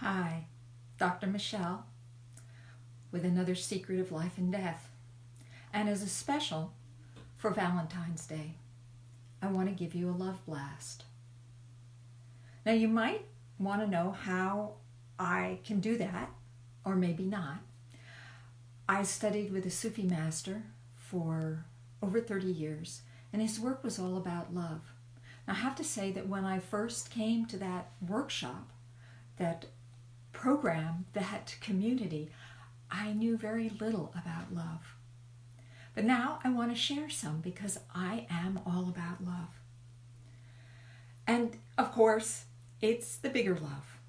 Hi, Dr. Michelle with another secret of life and death. And as a special for Valentine's Day, I want to give you a love blast. Now you might want to know how I can do that, or maybe not. I studied with a Sufi master for over 30 years, and his work was all about love. Now I have to say that when I first came to that workshop, that program, that community, I knew very little about love. But now I want to share some because I am all about love. And of course, it's the bigger love.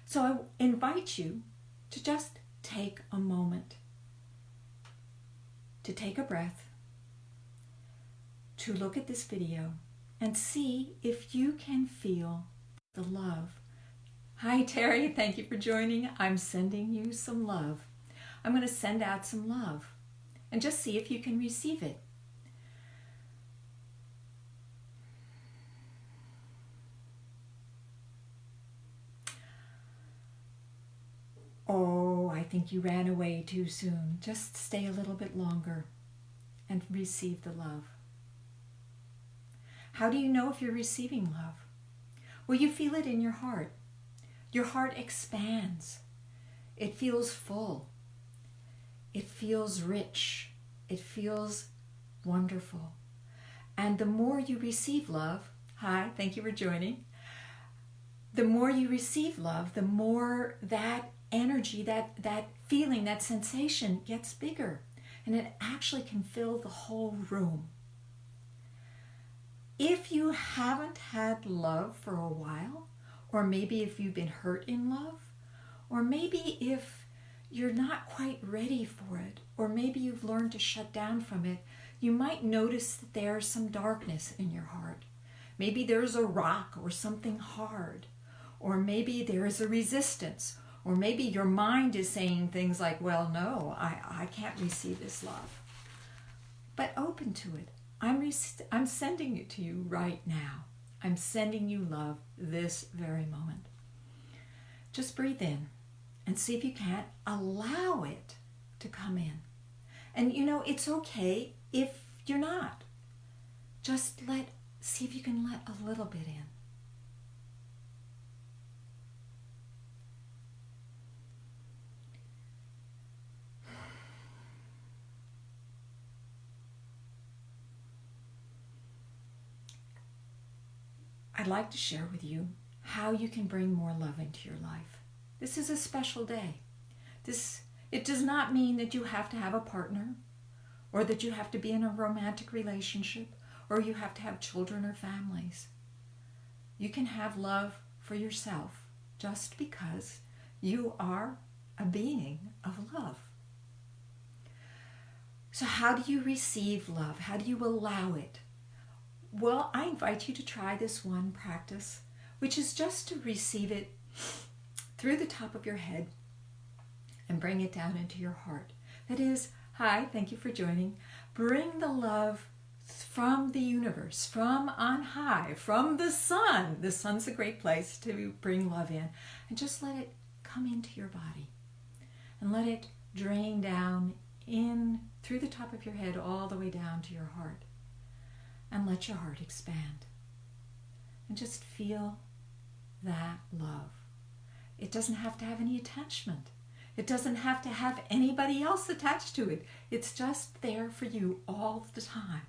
So I invite you to just take a moment, to take a breath, to look at this video and see if you can feel the love. Hi Terry, thank you for joining. I'm sending you some love. I'm going to send out some love and just see if you can receive it. Oh, I think you ran away too soon. Just stay a little bit longer and receive the love. How do you know if you're receiving love? Well, you feel it in your heart. Your heart expands. It feels full. It feels rich. It feels wonderful. And the more you receive love, hi, thank you for joining. The more you receive love, the more that energy, that feeling, that sensation gets bigger. And it actually can fill the whole room. If you haven't had love for a while, or maybe if you've been hurt in love, or maybe if you're not quite ready for it, or maybe you've learned to shut down from it, you might notice that there's some darkness in your heart. Maybe there's a rock or something hard, or maybe there is a resistance, or maybe your mind is saying things like, well, no, I can't receive this love. But open to it. I'm sending it to you right now. I'm sending you love this very moment. Just breathe in and see if you can't allow it to come in. And you know, it's okay if you're not. Just see if you can let a little bit in. I'd like to share with you how you can bring more love into your life. This is a special day. It does not mean that you have to have a partner, or that you have to be in a romantic relationship, or you have to have children or families. You can have love for yourself just because you are a being of love. So how do you receive love? How do you allow it? Well, I invite you to try this one practice, which is just to receive it through the top of your head and bring it down into your heart. That is, hi, thank you for joining. Bring the love from the universe, from on high, from the sun. The sun's a great place to bring love in. And just let it come into your body and let it drain down in through the top of your head all the way down to your heart. And let your heart expand. And just feel that love. It doesn't have to have any attachment. It doesn't have to have anybody else attached to it. It's just there for you all the time.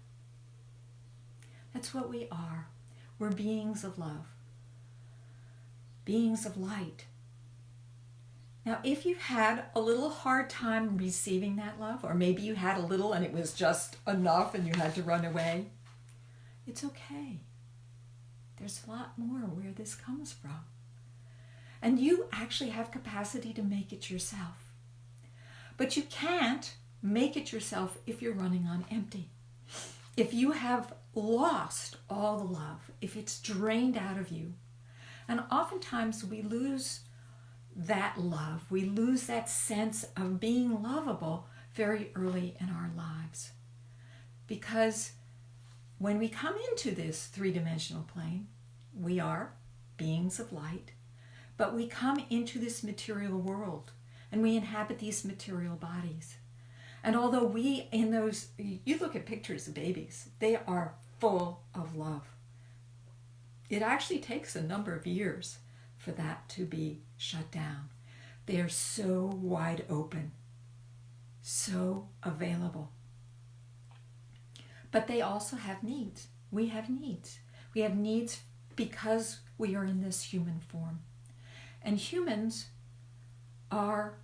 That's what we are. We're beings of love. Beings of light. Now, if you've had a little hard time receiving that love, or maybe you had a little and it was just enough and you had to run away, it's okay. There's a lot more where this comes from. And you actually have capacity to make it yourself. But you can't make it yourself if you're running on empty. If you have lost all the love, if it's drained out of you. And oftentimes we lose that love. We lose that sense of being lovable very early in our lives. Because when we come into this three-dimensional plane, we are beings of light, But we come into this material world and we inhabit these material bodies. And although you look at pictures of babies, they are full of love. It actually takes a number of years for that to be shut down. They are so wide open, so available. But they also have needs. We have needs. We have needs because we are in this human form. And humans are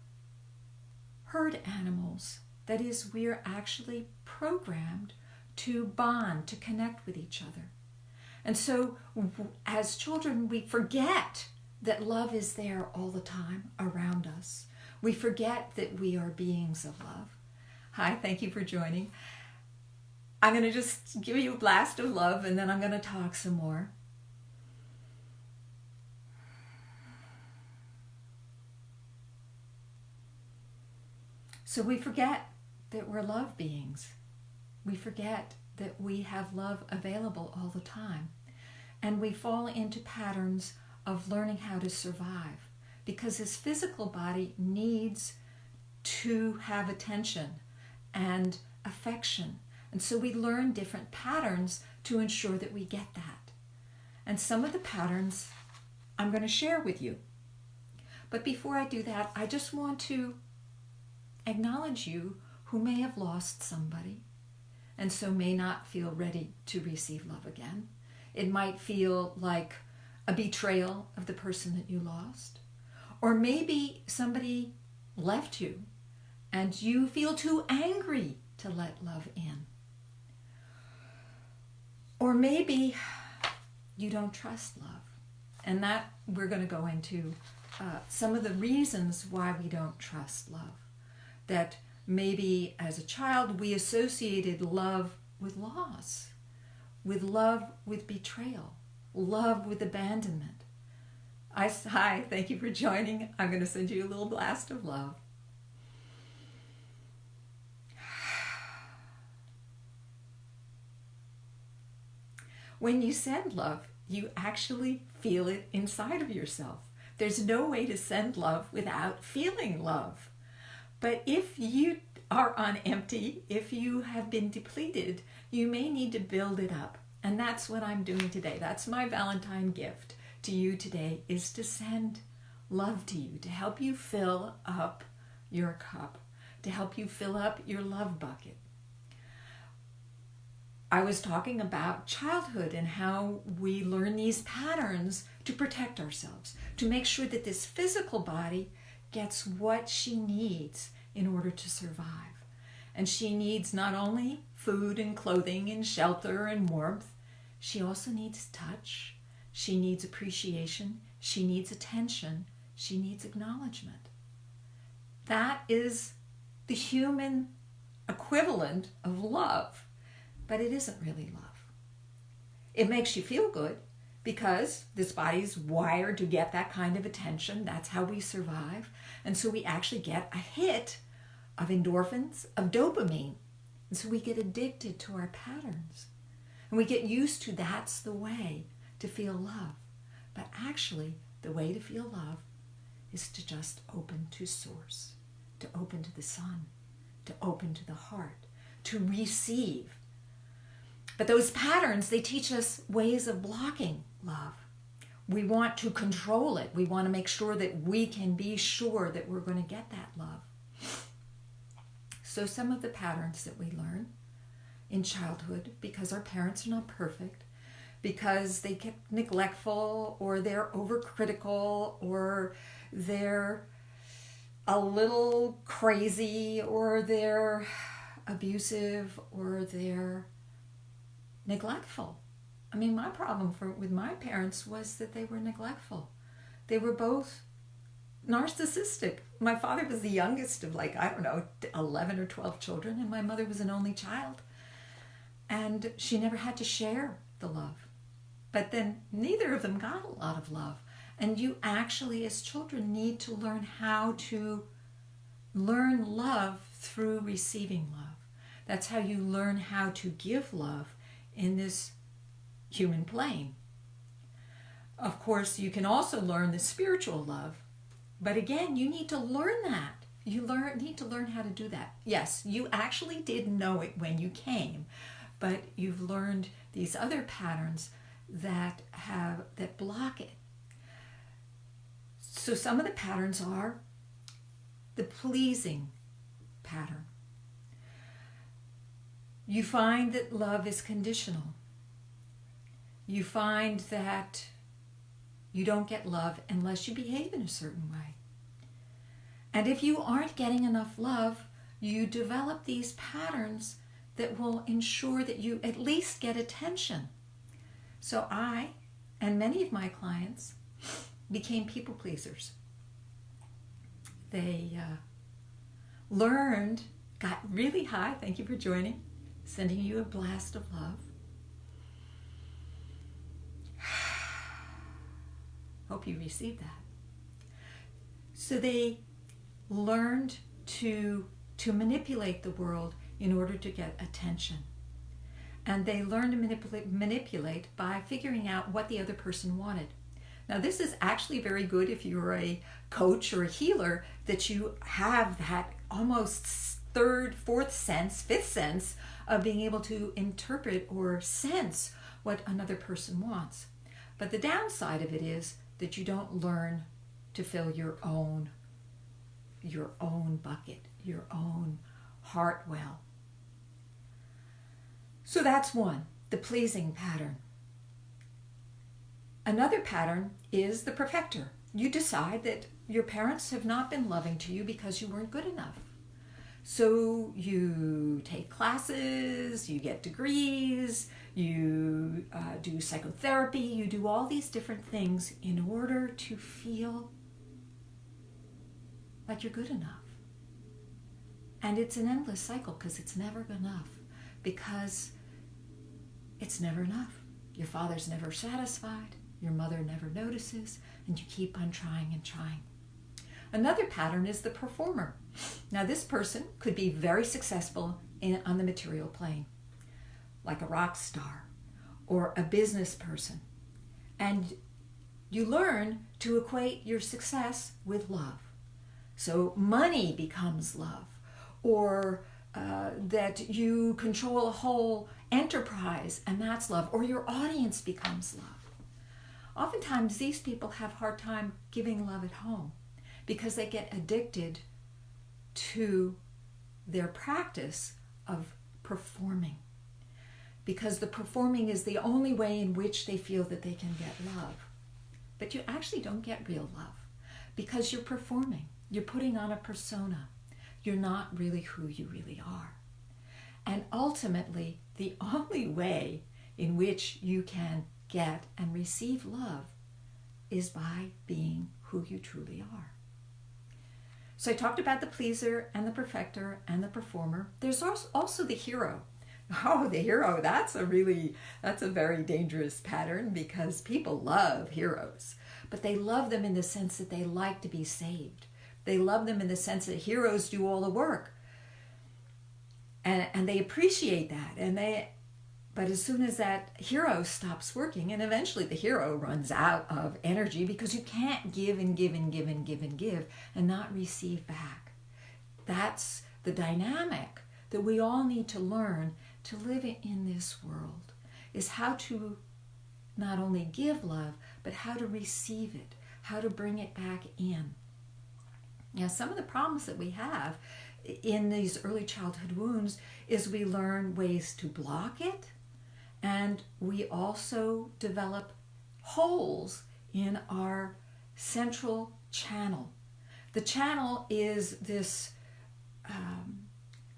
herd animals. That is, we are actually programmed to bond, to connect with each other. And so as children, we forget that love is there all the time around us. We forget that we are beings of love. Hi, thank you for joining. I'm going to just give you a blast of love and then I'm going to talk some more. So we forget that we're love beings. We forget that we have love available all the time. And we fall into patterns of learning how to survive because this physical body needs to have attention and affection. And so we learn different patterns to ensure that we get that. And some of the patterns I'm going to share with you. But before I do that, I just want to acknowledge you who may have lost somebody and so may not feel ready to receive love again. It might feel like a betrayal of the person that you lost. Or maybe somebody left you and you feel too angry to let love in. Or maybe you don't trust love. And that we're going to go into some of the reasons why we don't trust love. That maybe as a child we associated love with loss, with love with betrayal, love with abandonment. Hi, thank you for joining. I'm going to send you a little blast of love. When you send love, you actually feel it inside of yourself. There's no way to send love without feeling love. But if you are on empty, if you have been depleted, you may need to build it up. And that's what I'm doing today. That's my Valentine gift to you today, is to send love to you, to help you fill up your cup, to help you fill up your love bucket. I was talking about childhood and how we learn these patterns to protect ourselves, to make sure that this physical body gets what she needs in order to survive. And she needs not only food and clothing and shelter and warmth, she also needs touch, she needs appreciation, she needs attention, she needs acknowledgement. That is the human equivalent of love. But it isn't really love. It makes you feel good because this body's wired to get that kind of attention. That's how we survive. And so we actually get a hit of endorphins, of dopamine. And so we get addicted to our patterns. And we get used to that's the way to feel love. But actually, the way to feel love is to just open to source, to open to the sun, to open to the heart, to receive. But those patterns, they teach us ways of blocking love. We want to control it. We want to make sure that we can be sure that we're going to get that love. So some of the patterns that we learn in childhood, because our parents are not perfect, because they get neglectful or they're overcritical or they're a little crazy or they're abusive or they're neglectful. I mean, my problem with my parents was that they were neglectful. They were both narcissistic. My father was the youngest of 11 or 12 children, and my mother was an only child. And she never had to share the love. But then neither of them got a lot of love. And you actually, as children, need to learn how to learn love through receiving love. That's how you learn how to give love in this human plane. Of course, you can also learn the spiritual love. But again, you need to learn that. You need to learn how to do that. Yes, you actually did know it when you came, but you've learned these other patterns that block it. So some of the patterns are the pleasing pattern. You find that love is conditional. You find that you don't get love unless you behave in a certain way. And if you aren't getting enough love, you develop these patterns that will ensure that you at least get attention. So I and many of my clients became people pleasers. They learned, got really high, thank you for joining, sending you a blast of love. Hope you received that. So they learned to manipulate the world in order to get attention. And they learned to manipulate by figuring out what the other person wanted. Now, this is actually very good if you're a coach or a healer, that you have that almost third, fourth sense, fifth sense of being able to interpret or sense what another person wants. But the downside of it is that you don't learn to fill your own bucket, your own heart well. So that's one, the pleasing pattern. Another pattern is the perfecter. You decide that your parents have not been loving to you because you weren't good enough. So you take classes, you get degrees, you do psychotherapy, you do all these different things in order to feel like you're good enough. And it's an endless cycle because it's never enough. Because it's never enough. Your father's never satisfied, your mother never notices, and you keep on trying and trying. Another pattern is the performer. Now, this person could be very successful on the material plane, like a rock star or a business person. And you learn to equate your success with love. So money becomes love, or that you control a whole enterprise and that's love, or your audience becomes love. Oftentimes these people have a hard time giving love at home because they get addicted to their practice of performing, because the performing is the only way in which they feel that they can get love. But you actually don't get real love because you're performing. You're putting on a persona. You're not really who you really are. And ultimately, the only way in which you can get and receive love is by being who you truly are. So I talked about the pleaser and the perfecter and the performer. There's also the hero. Oh, the hero, that's a very dangerous pattern, because people love heroes, but they love them in the sense that they like to be saved. They love them in the sense that heroes do all the work. And they appreciate that. But as soon as that hero stops working, and eventually the hero runs out of energy, because you can't give and give and give and give and give and not receive back. That's the dynamic that we all need to learn to live in this world, is how to not only give love, but how to receive it, how to bring it back in. Now, some of the problems that we have in these early childhood wounds is we learn ways to block it, and we also develop holes in our central channel. The channel is this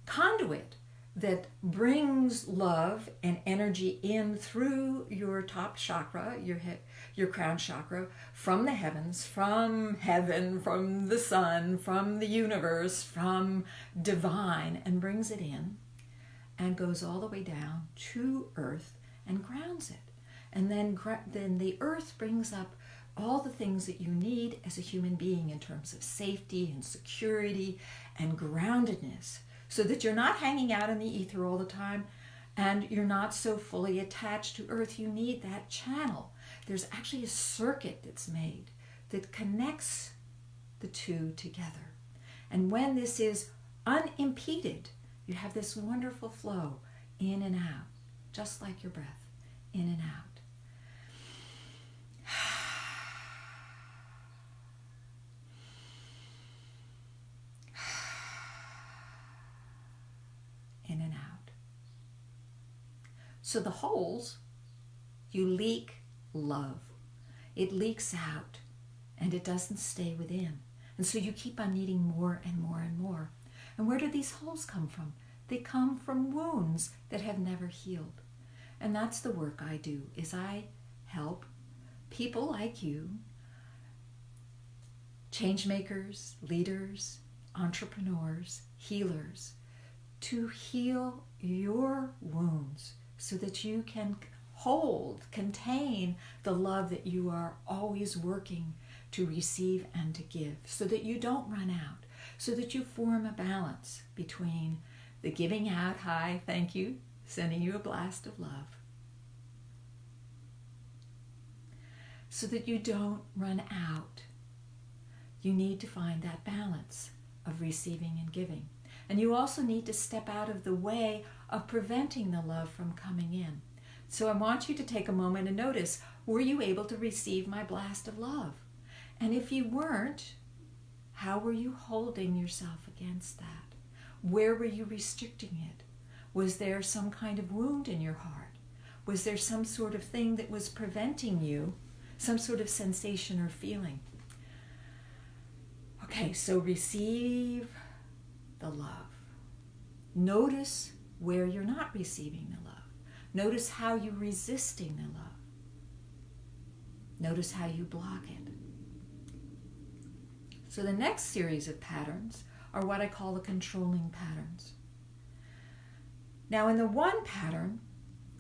conduit that brings love and energy in through your top chakra, your crown chakra, from the heavens, from heaven, from the sun, from the universe, from divine, and brings it in and goes all the way down to earth and grounds it. And then the earth brings up all the things that you need as a human being in terms of safety and security and groundedness, so that you're not hanging out in the ether all the time and you're not so fully attached to earth. You need that channel there's actually a circuit that's made that connects the two together. And when this is unimpeded, you have this wonderful flow in and out, just like your breath, in and out. In and out. So the holes, you leak love. It leaks out and it doesn't stay within. And so you keep on needing more and more and more. And where do these holes come from? They come from wounds that have never healed. And that's the work I do, is I help people like you, change makers, leaders, entrepreneurs, healers, to heal your wounds so that you can contain the love that you are always working to receive and to give, so that you don't run out, so that you form a balance between the giving out, hi, thank you, sending you a blast of love, so that you don't run out. You need to find that balance of receiving and giving. And you also need to step out of the way of preventing the love from coming in. So I want you to take a moment and notice, were you able to receive my blast of love? And if you weren't, how were you holding yourself against that? Where were you restricting it? Was there some kind of wound in your heart? Was there some sort of thing that was preventing you, some sort of sensation or feeling? Okay, so receive the love. Notice where you're not receiving the love. Notice how you're resisting the love. Notice how you block it. So the next series of patterns are what I call the controlling patterns. Now in the one pattern,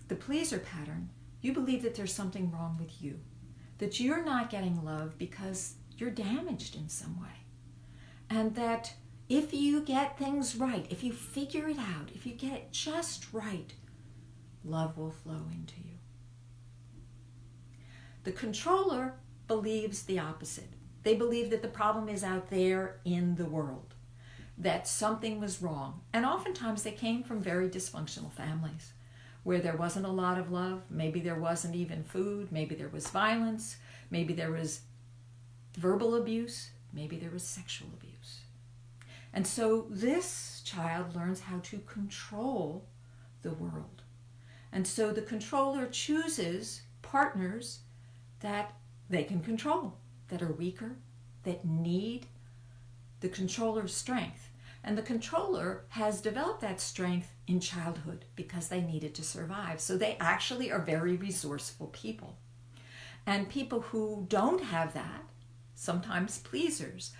the pleaser pattern, you believe that there's something wrong with you, that you're not getting love because you're damaged in some way, and that if you get things right, if you figure it out, if you get it just right, love will flow into you. The controller believes the opposite. They believe that the problem is out there in the world, that something was wrong. And oftentimes they came from very dysfunctional families where there wasn't a lot of love. Maybe there wasn't even food. Maybe there was violence. Maybe there was verbal abuse. Maybe there was sexual abuse. And so this child learns how to control the world. And so the controller chooses partners that they can control, that are weaker, that need the controller's strength. And the controller has developed that strength in childhood because they needed to survive. So they actually are very resourceful people. And people who don't have that, sometimes pleasers,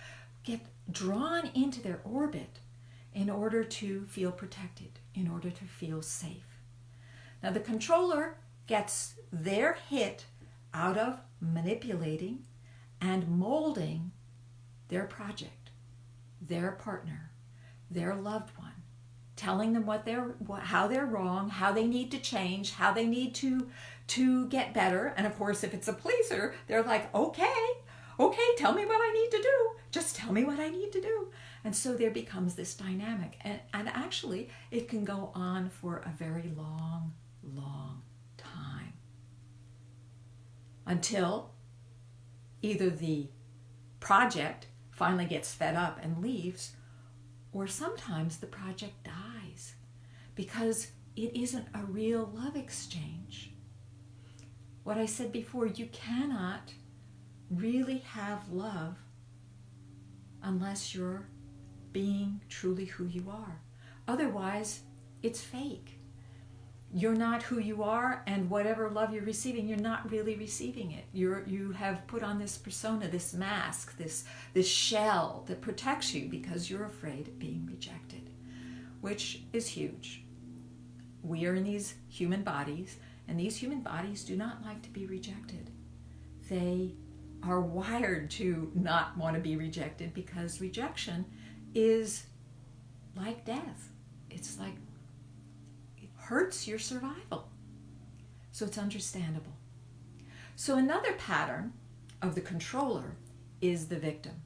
get drawn into their orbit in order to feel protected, in order to feel safe. Now the controller gets their hit out of manipulating and molding their project, their partner, their loved one, telling them how they're wrong, how they need to change, how they need to get better. And of course, if it's a pleaser, they're like, okay, tell me what I need to do. Just tell me what I need to do. And so there becomes this dynamic. And actually, it can go on for a very long, long time. Until either the project finally gets fed up and leaves, or sometimes the project dies because it isn't a real love exchange. What I said before, you cannot really have love unless you're being truly who you are. Otherwise, it's fake. You're not who you are, and whatever love you're receiving, you're not really receiving it. You have put on this persona, this mask, this shell that protects you because you're afraid of being rejected, which is huge. We are in these human bodies, and these human bodies do not like to be rejected. They are wired to not want to be rejected because rejection is like death. It's like hurts your survival. So it's understandable. So another pattern of the controller is the victim.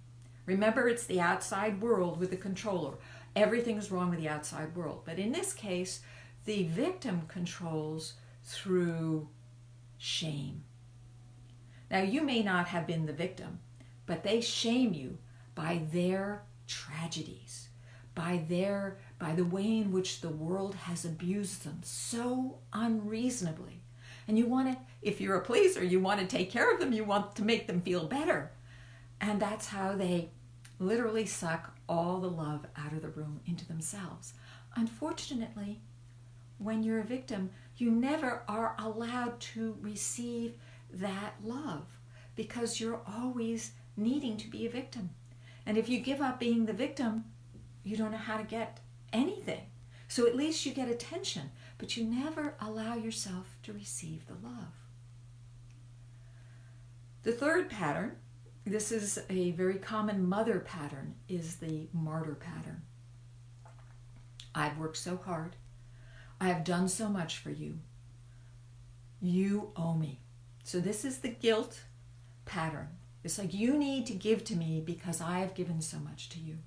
Remember, it's the outside world with the controller. Everything's wrong with the outside world. But in this case, the victim controls through shame. Now, you may not have been the victim, but they shame you by their tragedies, by the way in which the world has abused them so unreasonably. And you want to, if you're a pleaser, you want to take care of them, you want to make them feel better. And that's how they literally suck all the love out of the room into themselves. Unfortunately, when you're a victim, you never are allowed to receive that love because you're always needing to be a victim. And if you give up being the victim, you don't know how to get anything. So at least you get attention, but you never allow yourself to receive the love. The third pattern, this is a very common mother pattern, is the martyr pattern. I've worked so hard. I have done so much for you. You owe me. So this is the guilt pattern. It's like you need to give to me because I have given so much to you.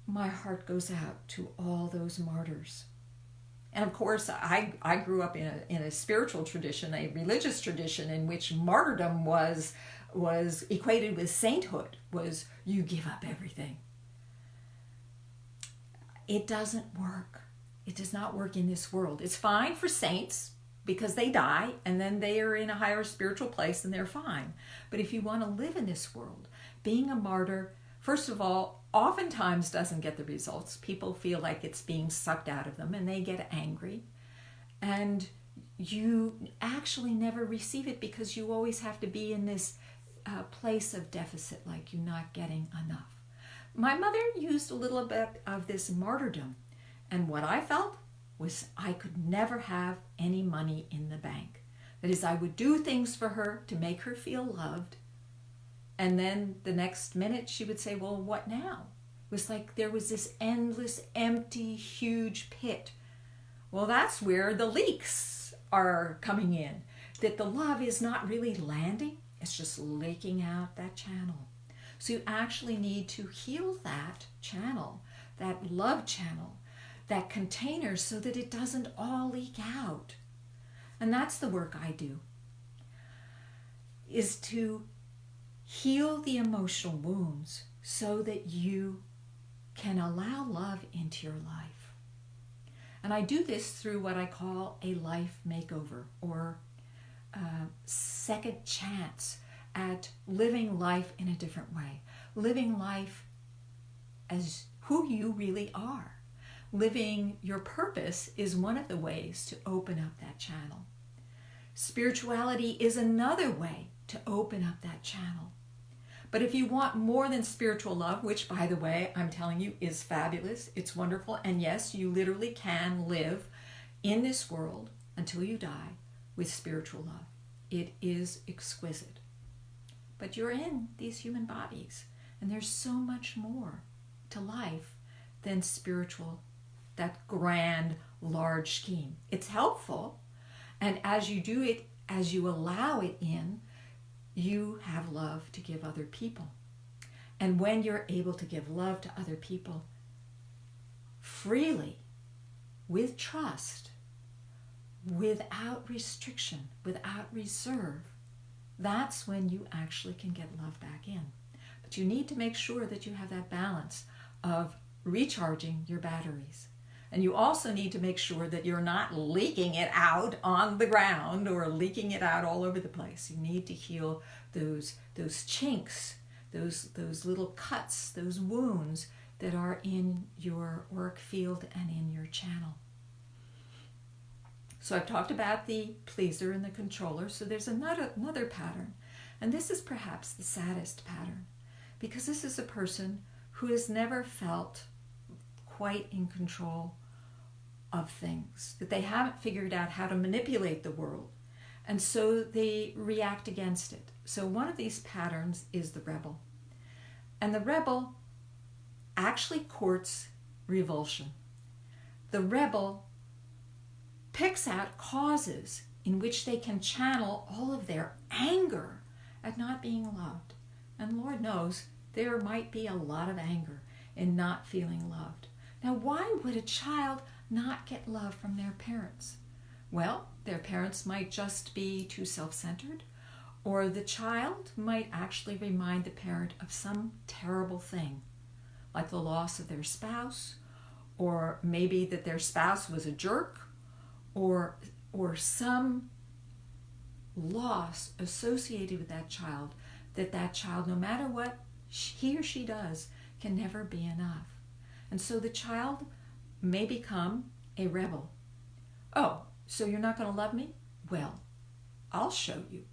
My heart goes out to all those martyrs. And of course, I grew up in a spiritual tradition, a religious tradition in which martyrdom was equated with sainthood, was you give up everything. It doesn't work. It does not work in this world. It's fine for saints because they die and then they are in a higher spiritual place and they're fine. But if you want to live in this world, being a martyr, first of all, oftentimes doesn't get the results. People feel like it's being sucked out of them and they get angry. And you actually never receive it because you always have to be in this place of deficit, like you're not getting enough. My mother used a little bit of this martyrdom, and what I felt was I could never have any money in the bank. That is, I would do things for her to make her feel loved, and then the next minute she would say, well, what now? It was like there was this endless, empty, huge pit. Well, that's where the leaks are coming in, that the love is not really landing, it's just leaking out that channel. So you actually need to heal that channel, that love channel, that container, so that it doesn't all leak out. And that's the work I do, is to heal the emotional wounds so that you can allow love into your life. And I do this through what I call a life makeover, or second chance at living life in a different way. Living life as who you really are. Living your purpose is one of the ways to open up that channel. Spirituality is another way to open up that channel. But if you want more than spiritual love, which, by the way, I'm telling you is fabulous, it's wonderful, and yes, you literally can live in this world until you die with spiritual love. It is exquisite. But you're in these human bodies, and there's so much more to life than spiritual, that grand, large scheme. It's helpful, and as you do it, as you allow it in, you have love to give other people. And when you're able to give love to other people freely, with trust, without restriction, without reserve, that's when you actually can get love back in. But you need to make sure that you have that balance of recharging your batteries. And you also need to make sure that you're not leaking it out on the ground or leaking it out all over the place. You need to heal those chinks, those little cuts, those wounds that are in your work field and in your channel. So I've talked about the pleaser and the controller. So there's another pattern. And this is perhaps the saddest pattern, because this is a person who has never felt quite in control of things, that they haven't figured out how to manipulate the world, and so they react against it. So one of these patterns is the rebel. And the rebel actually courts revulsion. The rebel picks out causes in which they can channel all of their anger at not being loved. And Lord knows there might be a lot of anger in not feeling loved. Now, why would a child not get love from their parents? Well, their parents might just be too self-centered, or the child might actually remind the parent of some terrible thing, like the loss of their spouse, or maybe that their spouse was a jerk, or some loss associated with that child, that child, no matter what he or she does, can never be enough. And so the child may become a rebel. Oh, so you're not going to love me? Well, I'll show you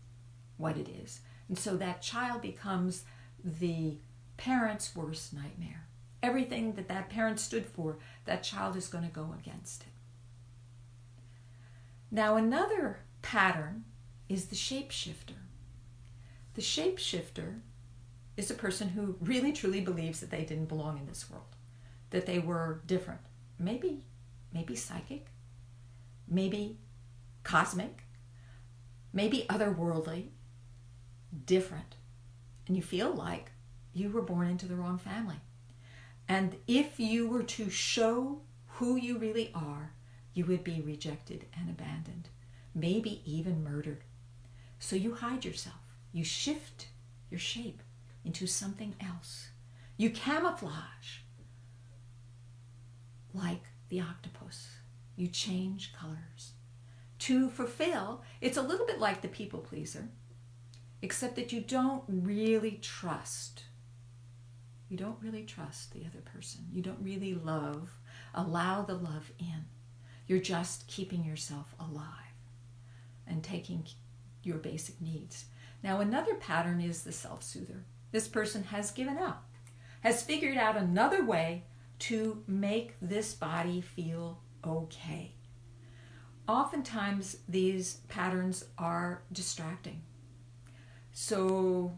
what it is. And so that child becomes the parent's worst nightmare. Everything that parent stood for, that child is going to go against it. Now, another pattern is the shapeshifter. The shapeshifter is a person who really truly believes that they didn't belong in this world, that they were different. Maybe psychic, maybe cosmic, maybe otherworldly, different. And you feel like you were born into the wrong family. And if you were to show who you really are, you would be rejected and abandoned, maybe even murdered. So you hide yourself. You shift your shape into something else. You camouflage like the octopus. You change colors to fulfill. It's a little bit like the people pleaser, except that you don't really trust. You don't really trust the other person. You don't really allow the love in. You're just keeping yourself alive and taking your basic needs. Now, another pattern is the self-soother. This person has given up, has figured out another way to make this body feel okay. Oftentimes, these patterns are distracting. So,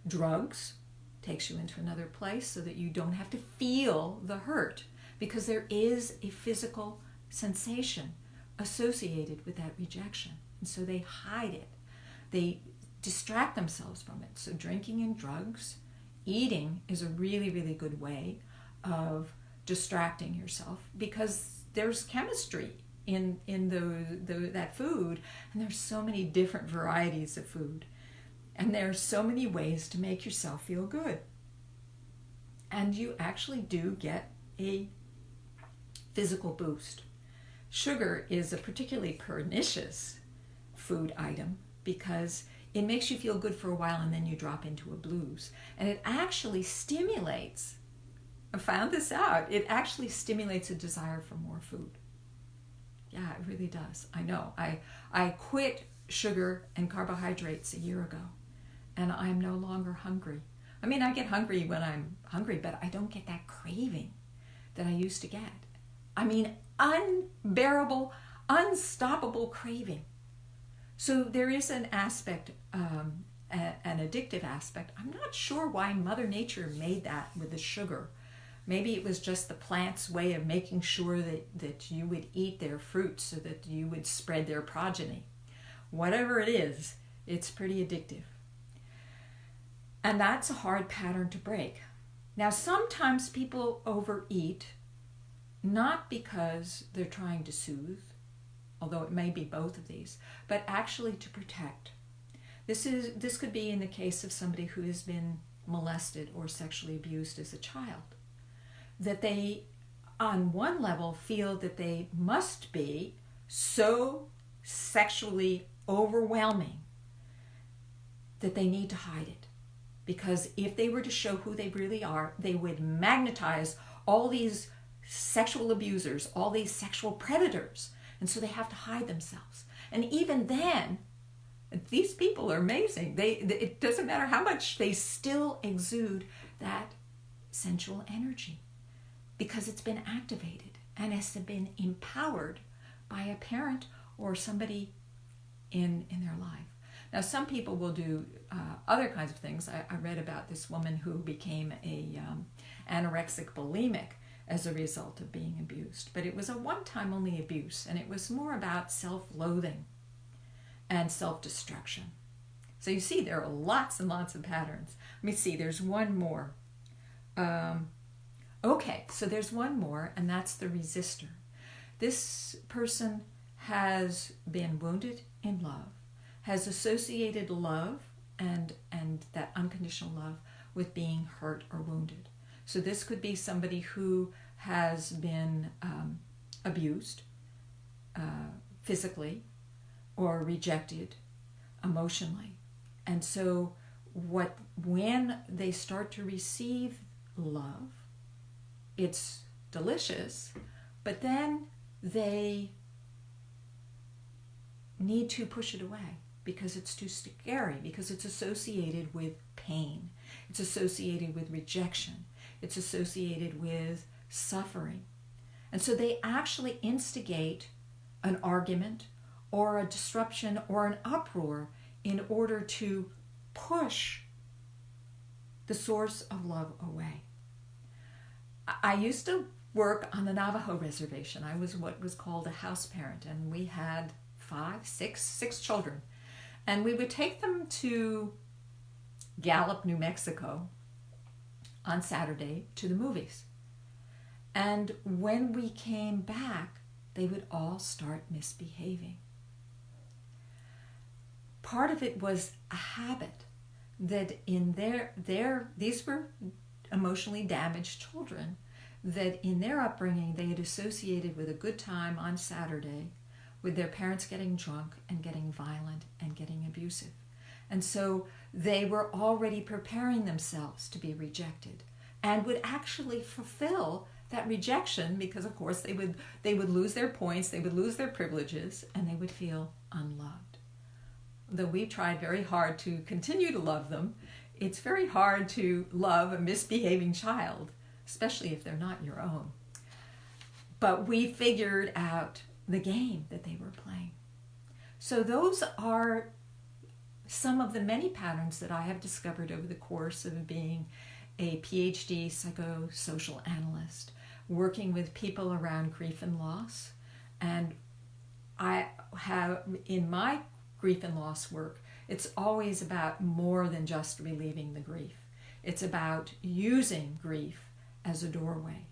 drugs takes you into another place so that you don't have to feel the hurt, because there is a physical sensation associated with that rejection. And so they hide it. They distract themselves from it. So drinking and drugs, eating is a really, really good way of distracting yourself, because there's chemistry in that food, and there's so many different varieties of food, and there's so many ways to make yourself feel good. And you actually do get a physical boost. Sugar is a particularly pernicious food item because it makes you feel good for a while and then you drop into a blues. And it actually stimulates, I found this out, it actually stimulates a desire for more food. Yeah, it really does. I know. I quit sugar and carbohydrates a year ago, and I'm no longer hungry. I mean, I get hungry when I'm hungry, but I don't get that craving that I used to get. I mean, unbearable, unstoppable craving. So there is an aspect, an addictive aspect. I'm not sure why Mother Nature made that with the sugar. Maybe it was just the plant's way of making sure that you would eat their fruit so that you would spread their progeny. Whatever it is, it's pretty addictive. And that's a hard pattern to break. Now, sometimes people overeat, not because they're trying to soothe, although it may be both of these, but actually to protect. This could be in the case of somebody who has been molested or sexually abused as a child, that they, on one level, feel that they must be so sexually overwhelming that they need to hide it. Because if they were to show who they really are, they would magnetize all these sexual abusers, all these sexual predators. And so they have to hide themselves. And even then, these people are amazing. It doesn't matter how much, they still exude that sensual energy because it's been activated and has been empowered by a parent or somebody in their life. Now, some people will do other kinds of things. I read about this woman who became a anorexic bulimic as a result of being abused. But it was a one-time only abuse, and it was more about self-loathing. and self-destruction. So you see, there are lots and lots of patterns. Let me see, there's one more. Okay, so there's one more, and that's the resistor. This person has been wounded in love, has associated love and that unconditional love with being hurt or wounded. So this could be somebody who has been abused physically or rejected emotionally. And so when they start to receive love, it's delicious, but then they need to push it away because it's too scary, because it's associated with pain. It's associated with rejection. It's associated with suffering. And so they actually instigate an argument or a disruption or an uproar in order to push the source of love away. I used to work on the Navajo reservation. I was what was called a house parent, and we had six children. And we would take them to Gallup, New Mexico on Saturday to the movies. And when we came back, they would all start misbehaving. Part of it was a habit that in these were emotionally damaged children, that in their upbringing they had associated with a good time on Saturday with their parents getting drunk and getting violent and getting abusive. And so they were already preparing themselves to be rejected and would actually fulfill that rejection because, of course, they would lose their points, they would lose their privileges, and they would feel unloved. Though we tried very hard to continue to love them, it's very hard to love a misbehaving child, especially if they're not your own. But we figured out the game that they were playing. So those are some of the many patterns that I have discovered over the course of being a PhD psychosocial analyst, working with people around grief and loss. And I have, in my grief and loss work, it's always about more than just relieving the grief. It's about using grief as a doorway,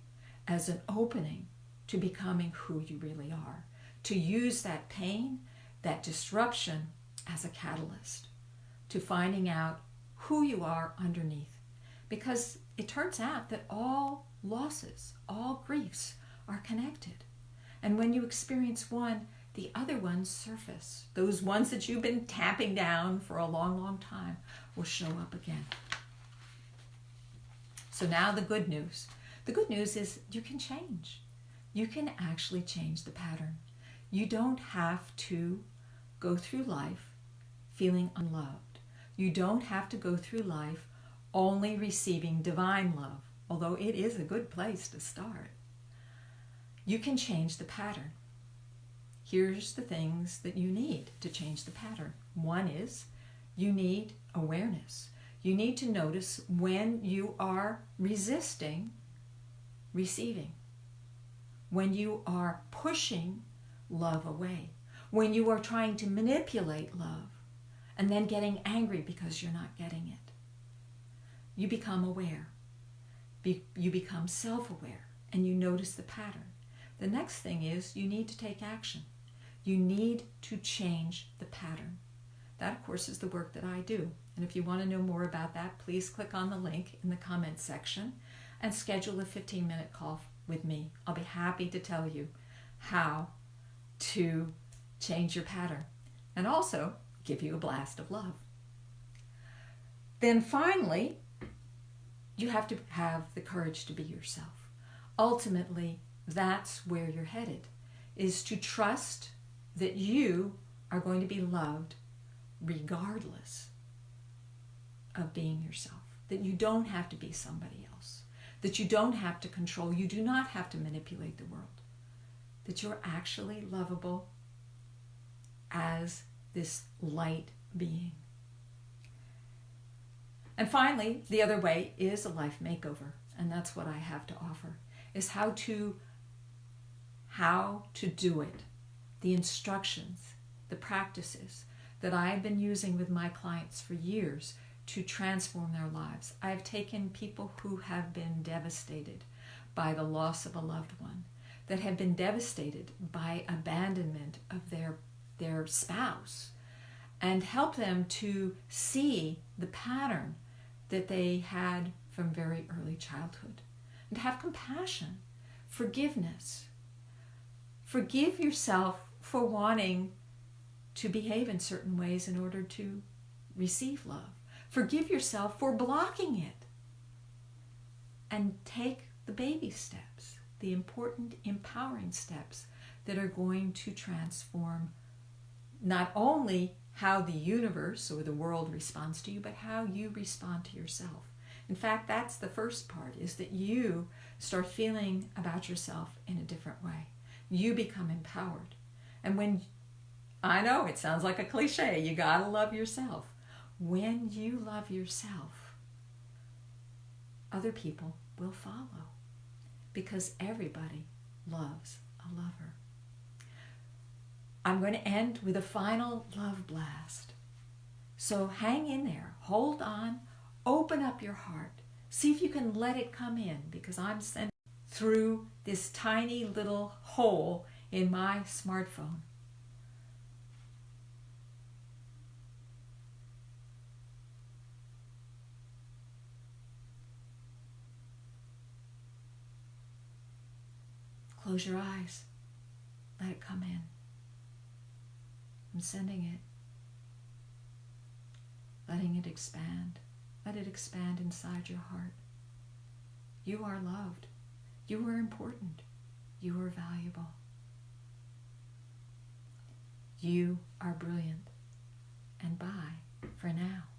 as an opening to becoming who you really are, to use that pain, that disruption as a catalyst to finding out who you are underneath. Because it turns out that all losses, all griefs are connected. And when you experience one, the other ones surface. Those ones that you've been tamping down for a long, long time will show up again. So now the good news. The good news is you can change. You can actually change the pattern. You don't have to go through life feeling unloved. You don't have to go through life only receiving divine love, although it is a good place to start. You can change the pattern. Here's the things that you need to change the pattern. One is you need awareness. You need to notice when you are resisting receiving, when you are pushing love away, when you are trying to manipulate love and then getting angry because you're not getting it. You become aware. You become self-aware, and you notice the pattern. The next thing is you need to take action. You need to change the pattern. That, of course, is the work that I do. And if you want to know more about that, please click on the link in the comments section and schedule a 15-minute call with me. I'll be happy to tell you how to change your pattern and also give you a blast of love. Then finally, you have to have the courage to be yourself. Ultimately, that's where you're headed, is to trust that you are going to be loved regardless of being yourself, that you don't have to be somebody else, that you don't have to control, you do not have to manipulate the world, that you're actually lovable as this light being. And finally, the other way is a life makeover, and that's what I have to offer, is how to do it, the instructions, the practices, that I've been using with my clients for years to transform their lives. I've taken people who have been devastated by the loss of a loved one, that have been devastated by abandonment of their spouse, and help them to see the pattern that they had from very early childhood, and have compassion, forgiveness. Forgive yourself for wanting to behave in certain ways in order to receive love. Forgive yourself for blocking it. And take the baby steps, the important, empowering steps that are going to transform not only how the universe or the world responds to you, but how you respond to yourself. In fact, that's the first part, is that you start feeling about yourself in a different way. You become empowered. And when, I know it sounds like a cliche, you gotta love yourself. When you love yourself, other people will follow, because everybody loves a lover. I'm going to end with a final love blast. So hang in there, hold on, open up your heart, see if you can let it come in, because I'm sending through this tiny little hole in my smartphone. Close your eyes. Let it come in. I'm sending it. Letting it expand. Let it expand inside your heart. You are loved. You are important. You are valuable. You are brilliant. And bye for now.